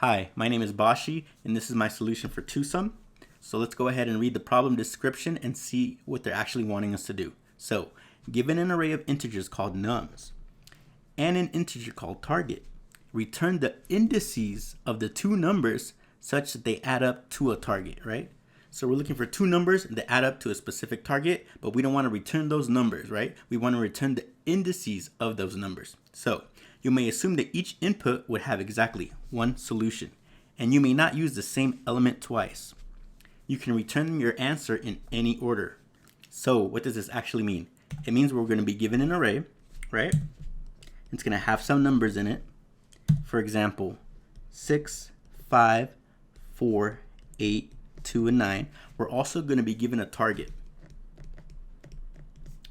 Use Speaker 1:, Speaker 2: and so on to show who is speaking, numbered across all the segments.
Speaker 1: Hi, my name is Bashi, and this is my solution for 2-sum. So let's go ahead and read the problem description and see what they're actually wanting us to do. So, given an array of integers called nums and an integer called target, return the indices of the two numbers such that they add up to a target, right? So we're looking for two numbers that add up to a specific target, but we don't want to return those numbers, right? We want to return the indices of those numbers. So you may assume that each input would have exactly one solution, and you may not use the same element twice. You can return your answer in any order. So what does this actually mean? It means we're going to be given an array, right? It's going to have some numbers in it. For example, 6, 5, 4, 8, 2, and 9. We're also going to be given a target,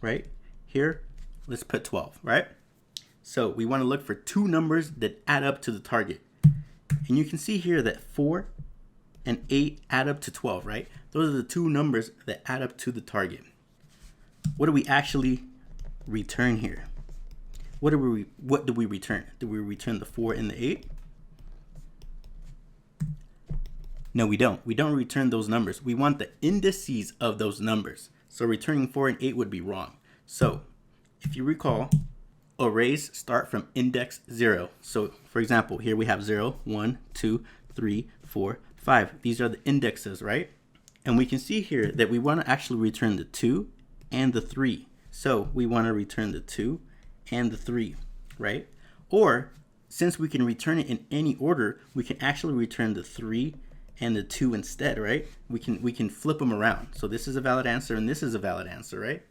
Speaker 1: right? Here, let's put 12, right? So we want to look for two numbers that add up to the target. And you can see here that 4 and 8 add up to 12, right? Those are the two numbers that add up to the target. What do we actually return here? What do we return? Do we return the 4 and the 8? No, we don't. We don't return those numbers. We want the indices of those numbers. So returning 4 and 8 would be wrong. So if you recall, arrays start from index 0. So for example, here we have 0, 1, 2, 3, 4, 5. These are the indexes, right? And we can see here that we want to actually return the 2 and the 3. So we want to return the 2 and the 3, right? Or since we can return it in any order, we can actually return the 3 and the 2 instead, right? We can flip them around. So this is a valid answer and this is a valid answer, right?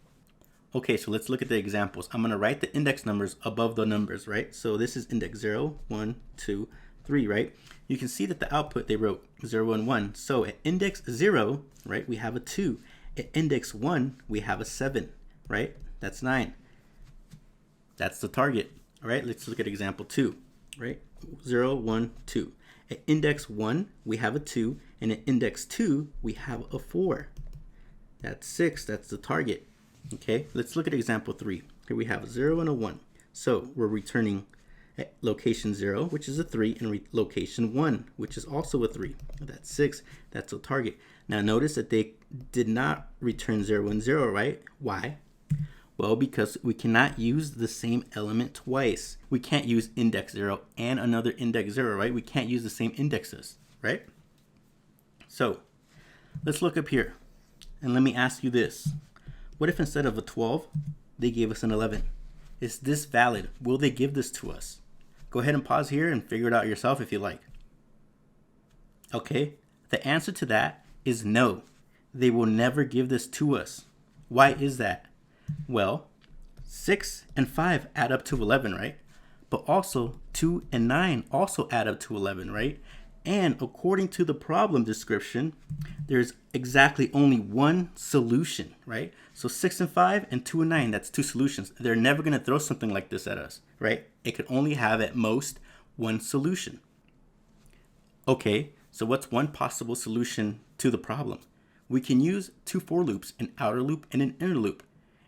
Speaker 1: Okay, so let's look at the examples. I'm going to write the index numbers above the numbers, right? So this is index 0, 1, 2, 3, right? You can see that the output, they wrote 0 and 1. So at index 0, right, we have a 2. At index 1, we have a 7, right? That's 9. That's the target. All right, let's look at example 2, right? 0, 1, 2. At index 1, we have a 2, and at index 2, we have a 4. That's 6. That's the target. Okay, let's look at example 3. Here we have a 0 and a 1. So we're returning at location 0, which is a 3, and location 1, which is also a 3. That's 6. That's a target. Now notice that they did not return 0 and 0, right? Why? Well, because we cannot use the same element twice. We can't use index 0 and another index 0, right? We can't use the same indexes, right? So let's look up here, and let me ask you this. What if instead of a 12, they gave us an 11? Is this valid? Will they give this to us? Go ahead and pause here and figure it out yourself if you like. Okay, the answer to that is no. They will never give this to us. Why is that? Well, 6 and 5 add up to 11, right? But also 2 and 9 also add up to 11, right? And according to the problem description, there's exactly only one solution, right? So 6 and 5 and 2 and 9, that's two solutions. They're never going to throw something like this at us, right? It could only have at most one solution. Okay, so what's one possible solution to the problem? We can use two for loops, an outer loop and an inner loop.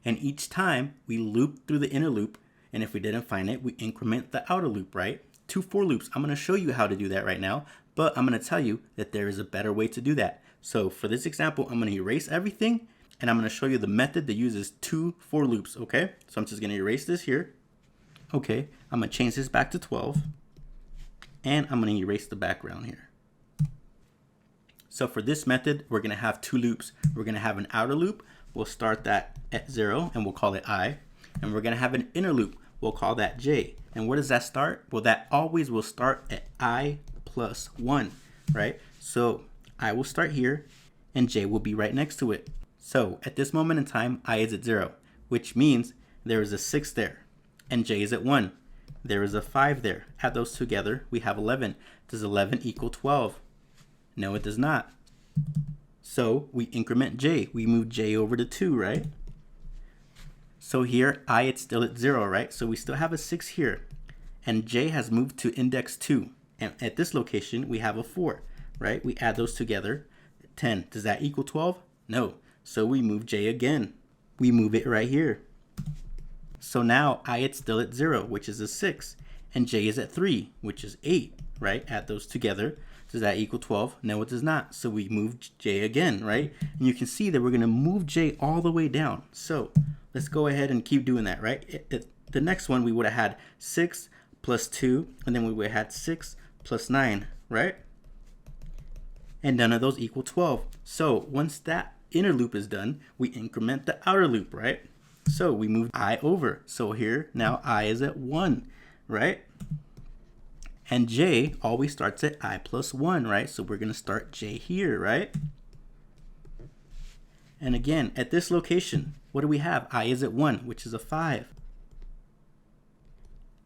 Speaker 1: And each time we loop through the inner loop, and if we didn't find it, we increment the outer loop, right? Two for loops. I'm going to show you how to do that right now, but I'm going to tell you that there is a better way to do that. So for this example, I'm going to erase everything, and I'm going to show you the method that uses two for loops, okay? So I'm just going to erase this here. Okay, I'm going to change this back to 12, and I'm going to erase the background here. So for this method, we're going to have two loops. We're going to have an outer loop. We'll start that at 0, and we'll call it I. And we're going to have an inner loop. We'll call that J. And where does that start? Well, that always will start at I plus 1, right? So I will start here, and J will be right next to it. So at this moment in time, I is at 0, which means there is a 6 there, and J is at 1. There is a 5 there. Add those together, we have 11. Does 11 equal 12? No, it does not. So we increment J. We move J over to 2, right? So here, I, it's still at 0, right? So we still have a 6 here. And J has moved to index 2. And at this location, we have a 4, right? We add those together. 10. Does that equal 12? No. So we move J again. We move it right here. So now I, it's still at 0, which is a 6. And J is at 3, which is 8, right? Add those together. Does that equal 12? No, it does not. So we move j again, right? And you can see that we're going to move j all the way down. So let's go ahead and keep doing that, right? The next one, we would have had 6 plus 2, and then we would have had 6 plus 9, right? And none of those equal 12. So once that inner loop is done, we increment the outer loop, right? So we move I over. So here, now I is at 1, right? And j always starts at I plus 1, right? So we're going to start j here, right? And again, at this location, what do we have? I is at 1, which is a 5.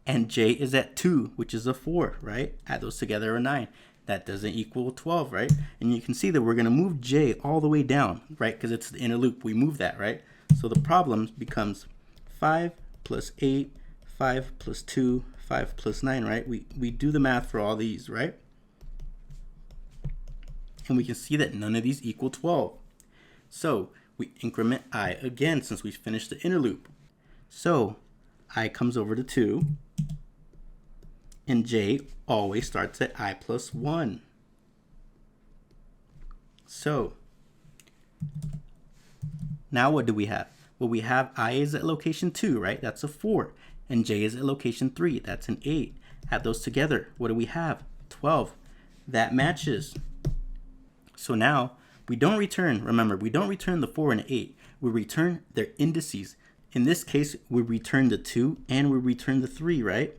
Speaker 1: And j is at 2, which is a 4, right? Add those together are 9. That doesn't equal 12, right? And you can see that we're going to move j all the way down, right? Because it's the inner loop. We move that, right? So the problem becomes 5 plus 8, 5 plus 2, 5 plus 9, right? We do the math for all these, right? And we can see that none of these equal 12. So we increment I again since we finished the inner loop. So I comes over to 2. And j always starts at I plus 1. So now what do we have? Well, we have I is at location 2, right? That's a 4. And j is at location 3. That's an 8. Add those together. What do we have? 12. That matches. So now we don't return, remember, we don't return the 4 and the 8. We return their indices. In this case, we return the 2 and we return the 3, right?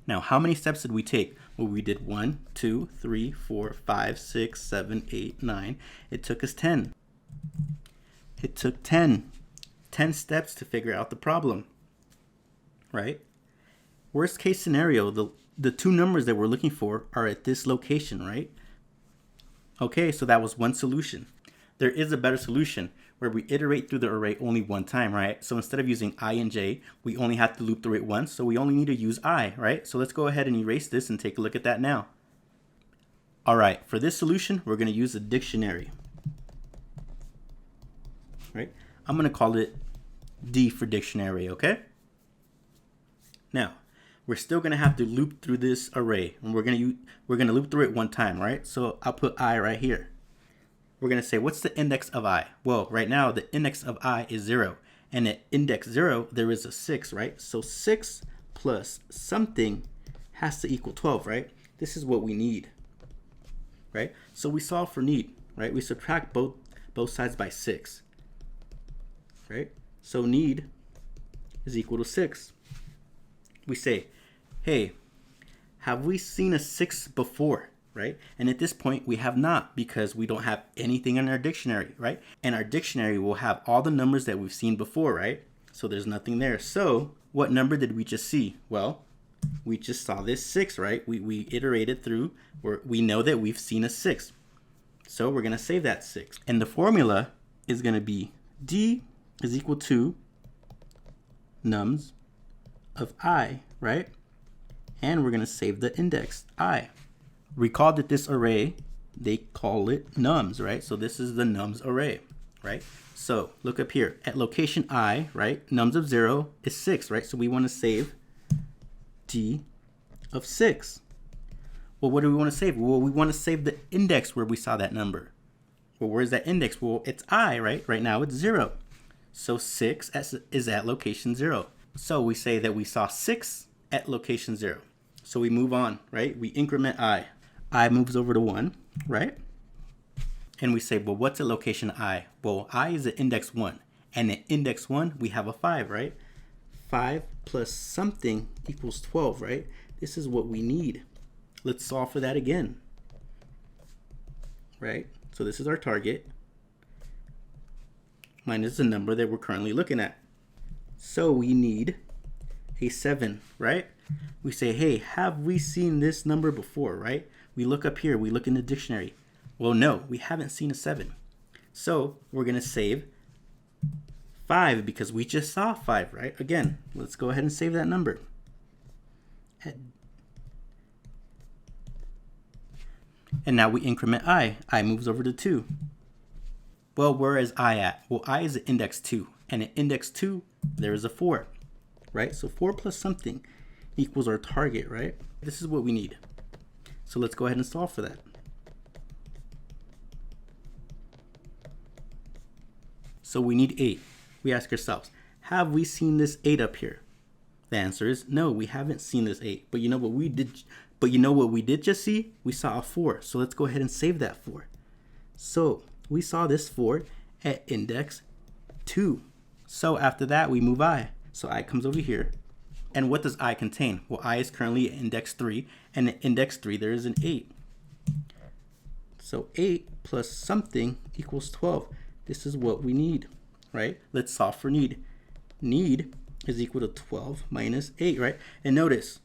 Speaker 1: Now, how many steps did we take? Well, we did 1, 2, 3, 4, 5, 6, 7, 8, 9. It took us 10. It took 10 steps to figure out the problem, right? Worst case scenario, the two numbers that we're looking for are at this location, right? Okay, so that was one solution. There is a better solution where we iterate through the array only one time, right? So instead of using I and j, we only have to loop through it once, so we only need to use I, right? So let's go ahead and erase this and take a look at that now. All right, for this solution, we're going to use a dictionary, right? I'm going to call it D for dictionary, okay? Now, we're still going to have to loop through this array, and we're going to loop through it one time, right? So I'll put I right here. We're going to say, what's the index of I? Well, right now, the index of I is 0. And at index 0, there is a 6, right? So 6 plus something has to equal 12, right? This is what we need, right? So we solve for need, right? We subtract both sides by 6, right? So need is equal to 6. We say, hey, have we seen a 6 before? Right? And at this point, we have not, because we don't have anything in our dictionary, right? And our dictionary will have all the numbers that we've seen before, right? So there's nothing there. So what number did we just see? Well, we just saw this 6, right? We iterated through where we know that we've seen a 6. So we're going to save that 6. And the formula is going to be D is equal to nums of I, right? And we're going to save the index I. Recall that this array, they call it nums, right? So this is the nums array, right? So look up here at location I, right? Nums of 0 is 6, right? So we want to save D of 6. Well, what do we want to save? Well, we want to save the index where we saw that number. Well, where's that index? Well, it's I, right? Right now it's 0. So 6 is at location 0. So we say that we saw 6 at location 0. So we move on, right? We increment I. I moves over to 1, right? And we say, well, what's at location I? Well, I is at index 1. And at index 1, we have a 5, right? 5 plus something equals 12, right? This is what we need. Let's solve for that again, right? So this is our target minus the number that we're currently looking at. So we need a 7, right? We say, hey, have we seen this number before, right? We look up here, we look in the dictionary. Well, no, we haven't seen a 7. So we're going to save 5 because we just saw 5, right? Again, let's go ahead and save that number. And now we increment I. I moves over to 2. Well, where is I at? Well, I is at index 2. And at index 2, there is a 4, right? So 4 plus something equals our target, right? This is what we need. So let's go ahead and solve for that. So we need 8. We ask ourselves, have we seen this 8 up here? The answer is no, we haven't seen this 8. But you know what we did? But you know what we did just see? We saw a 4. So let's go ahead and save that 4. So we saw this 4 at index 2. So after that, we move I. So I comes over here. And what does I contain? Well, I is currently at index 3. And at index 3, there is an 8. So 8 plus something equals 12. This is what we need, right? Let's solve for need. Need is equal to 12 minus 8, right? And notice,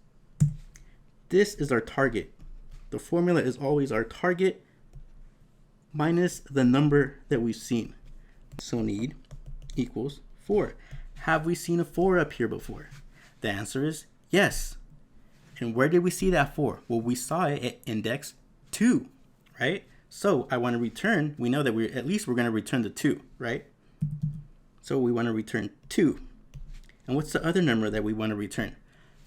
Speaker 1: this is our target. The formula is always our target minus the number that we've seen. So need equals 4. Have we seen a 4 up here before? The answer is yes. And where did we see that 4? Well, we saw it at index 2, right? So I want to return, we know that we're going to return the 2, right? So we want to return 2. And what's the other number that we want to return?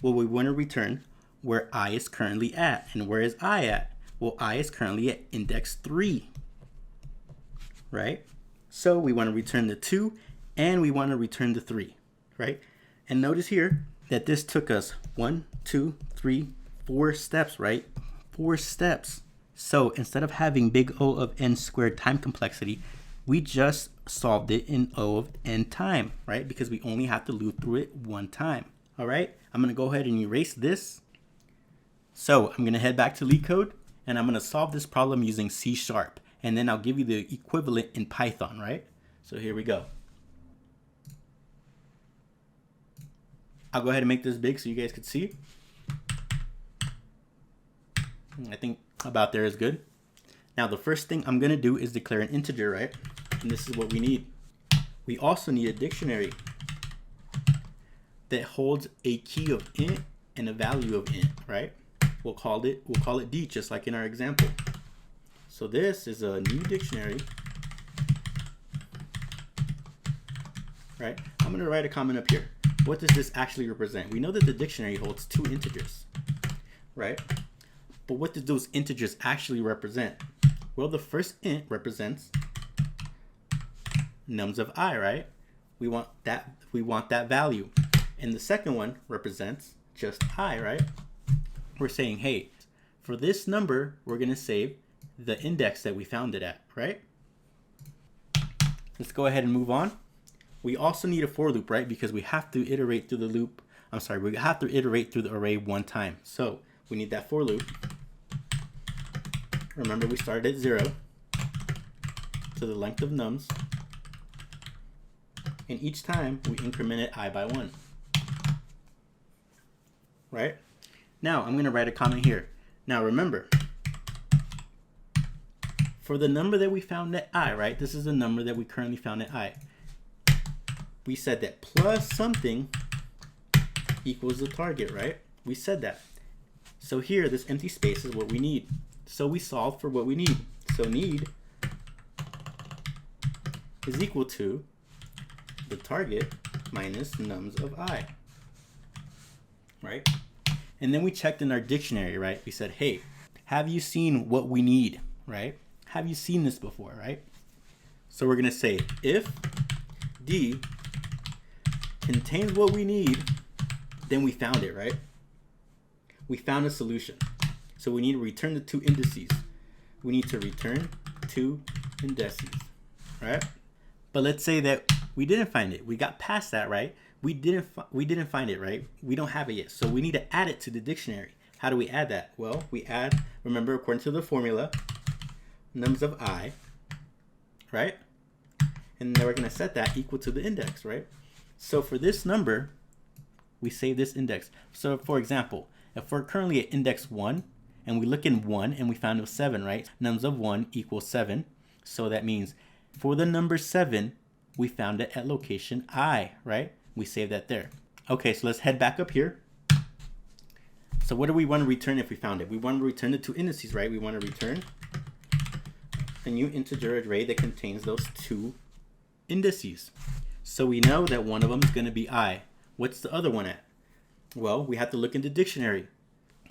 Speaker 1: Well, we want to return where I is currently at. And where is I at? Well, I is currently at index 3, right? So we want to return the 2 and we want to return the 3, right? And notice here that this took us 1, 2, 3, 4 steps, right? 4 steps. So instead of having big O of n squared time complexity, we just solved it in O of n time, right? Because we only have to loop through it one time. All right, I'm gonna go ahead and erase this. So I'm gonna head back to LeetCode and I'm gonna solve this problem using C#. And then I'll give you the equivalent in Python, right? So here we go. I'll go ahead and make this big so you guys can see. I think about there is good. Now the first thing I'm gonna do is declare an integer, right? And this is what we need. We also need a dictionary that holds a key of int and a value of int, right? We'll call it D, just like in our example. So this is a new dictionary, right? I'm gonna write a comment up here. What does this actually represent? We know that the dictionary holds 2 integers, right? But what do those integers actually represent? Well, the first int represents nums of I, right? We want that value. And the second one represents just I, right? We're saying, hey, for this number, we're gonna save the index that we found it at, right? Let's go ahead and move on. We also need a for loop, right? Because we have to iterate through the loop. We have to iterate through the array one time. So we need that for loop. Remember, we started at 0 to the length of nums. And each time we increment it I by 1. Right? Now I'm going to write a comment here. Now remember, for the number that we found at I, right? This is the number that we currently found at I. We said that plus something equals the target, right? We said that. So here, this empty space is what we need. So we solve for what we need. So need is equal to the target minus nums of I, right? And then we checked in our dictionary, right? We said, hey, have you seen what we need, right? Have you seen this before, right? So we're gonna say if D contains what we need, then we found it, right? We found a solution. So we need to return the 2 indices. We need to return 2 indices, right? But let's say that we didn't find it. We got past that, right? We didn't find it, right? We don't have it yet. So we need to add it to the dictionary. How do we add that? Well, we add, remember, according to the formula, nums of I, right? And then we're going to set that equal to the index, right? So for this number, we save this index. So for example, if we're currently at index 1 and we look in 1 and we found it was 7, right? Nums of 1 equals 7. So that means for the number 7, we found it at location I, right? We save that there. Okay, so let's head back up here. So what do we want to return if we found it? We want to return the 2 indices, right? We want to return a new integer array that contains those 2 indices. So we know that one of them is going to be I. What's the other one at? Well, we have to look in the dictionary.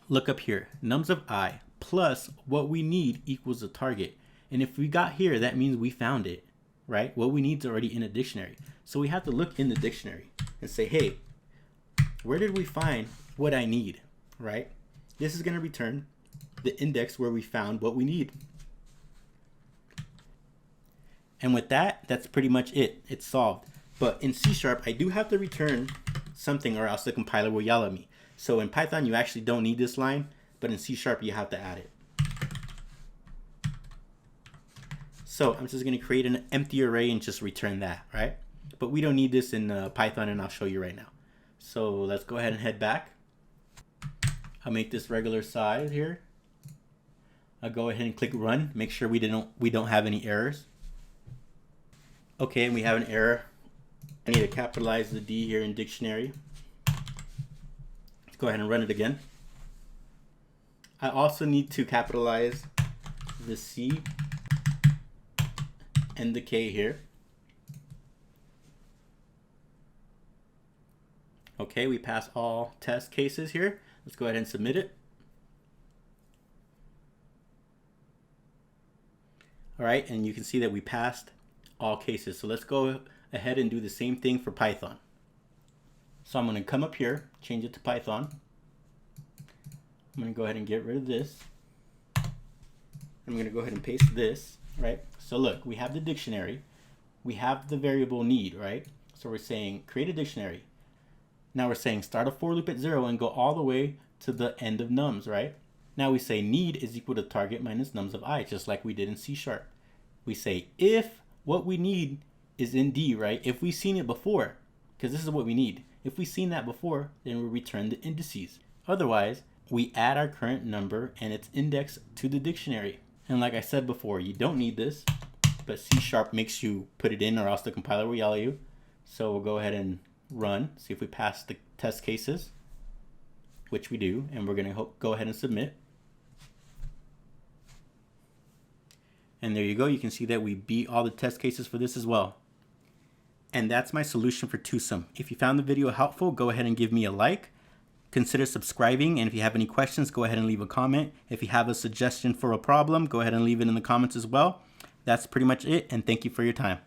Speaker 1: Look up here. Nums of I plus what we need equals the target. And if we got here, that means we found it, right? What we need is already in a dictionary. So we have to look in the dictionary and say, hey, where did we find what I need, right? This is going to return the index where we found what we need. And with that, that's pretty much it. It's solved. But in C#, I do have to return something or else the compiler will yell at me. So in Python, you actually don't need this line, but in C# you have to add it. So I'm just going to create an empty array and just return that, right? But we don't need this in Python, and I'll show you right now. So let's go ahead and head back. I'll make this regular size here. I'll go ahead and click run. Make sure we don't have any errors. Okay, and we have an error. I need to capitalize the D here in dictionary. Let's go ahead and run it again. I also need to capitalize the C and the K here. Okay, we pass all test cases here. Let's go ahead and submit it. All right, and you can see that we passed all cases. So let's go ahead and do the same thing for Python. So I'm going to come up here, change it to Python. I'm going to go ahead and get rid of this. I'm going to go ahead and paste this, right? So look, we have the dictionary. We have the variable need, right? So we're saying create a dictionary. Now we're saying start a for loop at 0 and go all the way to the end of nums, right? Now we say need is equal to target minus nums of I, just like we did in C#. We say if what we need is in D, right? If we've seen it before, because this is what we need. If we've seen that before, then we return the indices. Otherwise, we add our current number and its index to the dictionary. And like I said before, you don't need this, but C# makes you put it in or else the compiler will yell at you. So we'll go ahead and run, see if we pass the test cases, which we do, and we're going to go ahead and submit. And there you go. You can see that we beat all the test cases for this as well. And that's my solution for twosome. If you found the video helpful, go ahead and give me a like. Consider subscribing, and if you have any questions, go ahead and leave a comment. If you have a suggestion for a problem, go ahead and leave it in the comments as well. That's pretty much it, and thank you for your time.